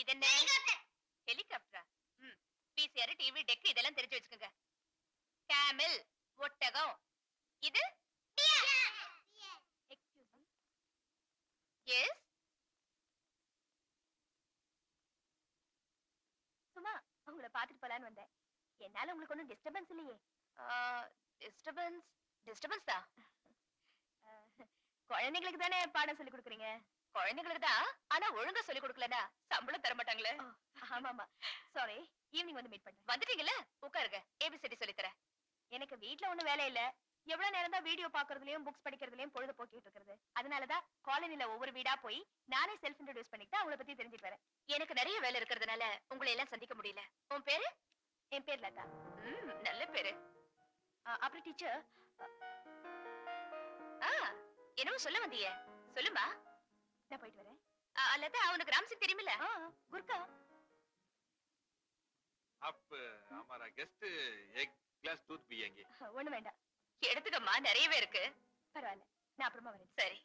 இது என்ன ஹெலிகாப்டரா? PCR, TV, tech இதெல்லாம் தெரிஞ்சு வச்சுக்கோங்க. கேமல், ஒட்டகம். இது எக்ஸ்கியூஸ் மீ. எஸ். சும்மா உங்களை பாத்துட்டு போலான்னு வந்தேன். என்னால உங்களுக்கு ஒன்றும் டிஸ்டர்பன்ஸ் இல்லையே? டிஸ்டர்பன்ஸ் டிஸ்டர்பன்ஸ் தான். குழந்தைங்களுக்கு தானே பாடம் சொல்லி கொடுக்குறீங்க. குழந்தைங்களுக்கு தான், ஆனா ஒழுங்கா சொல்லி கொடுக்கலனா சம்பளம் தர மாட்டாங்களே. ஆமாமா, சாரி. ஈவினிங் வந்து மீட் பண்றேன். வந்துட்டீங்கல்ல, உட்காருங்க. ஏபிசிடி சொல்லி தரேன். எனக்கு வீட்ல ஒண்ணும் வேலை இல்ல. எவ்வளவு நேரம் தான் வீடியோ பாக்குறதுலயும் புக்ஸ் படிக்கிறதுலயும் பொழுது போக்கிட்டு இருக்கிறது. அதனாலதான் காலனில ஒவ்வொரு வீடா போய் நானே செல்ஃப் இன்ட்ரோடியூஸ் பண்ணிட்டு அவங்கள பத்தி தெரிஞ்சுட்டு வரேன். எனக்கு நிறைய வேலை இருக்கிறதுனால உங்களை எல்லாம் சந்திக்க முடியல. உன் பேரு? என் பேர் லதா. நல்ல பேரு. அப்புறம் டீச்சர், என்னவோ சொல்ல வந்தீங்க, சொல்லுமா. நான் போயிட்டு வரேன். லதா, உனக்கு ராம்சிங் தெரியுமில்ல? குர்கா. अब हमारा गेस्ट एक ग्लास दूध पिएंगे. ஒண்ணு வேண்டாம். எடுத்துக்கம்மா, நிறையவே இருக்கு. பரவாயில்ல, நான் அப்புறமா வரேன். சரி.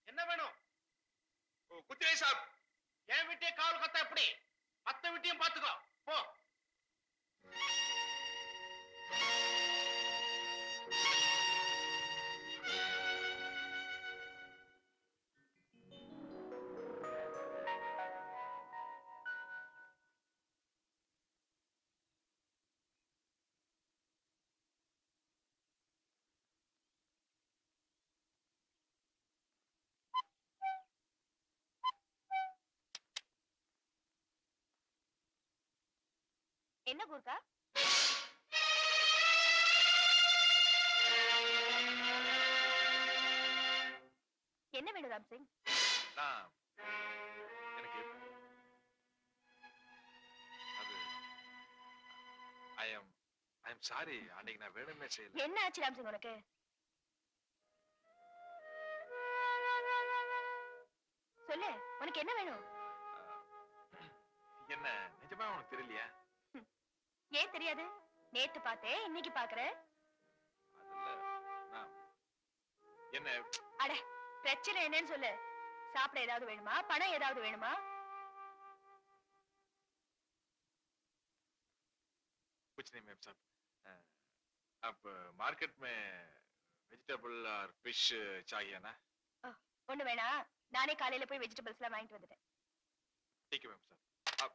என்ன வேணும்? குத்திரை சாப். என் வீட்டையே காவல் கத்தா எப்படி? மத்த வீட்டையும் பாத்துக்கோ போ. என்ன குர்கா? என்ன வேணும் ராம்சிங்? எனக்கு அது ஐ அம் சாரி, அன்னைக்கு நான் வேணுமே செய்யல. என்ன ஆச்சு ராம்சிங் உனக்கு? சொல்லு, உனக்கு என்ன வேணும்? என்ன நிஜமா உனக்கு தெரியலையா? ஏன் தெரியாது? நேத்து பார்த்தேன், இன்னைக்கு பாக்குறேன். என்ன? அட, பிரச்சனை என்னன்னு சொல்லு. சாப்பிட ஏதாவது வேணுமா? பணம் ஏதாவது வேணுமா? कुछ नहीं मैम साहब. आप मार्केट में वेजिटेबल और फिश चाहिए ना? ஒண்ணு வேணா, நானே காலையில போய் வெஜிடபிள்ஸ் எல்லாம் வாங்கிட்டு வந்துட்டேன். ठीक है मैम साहब.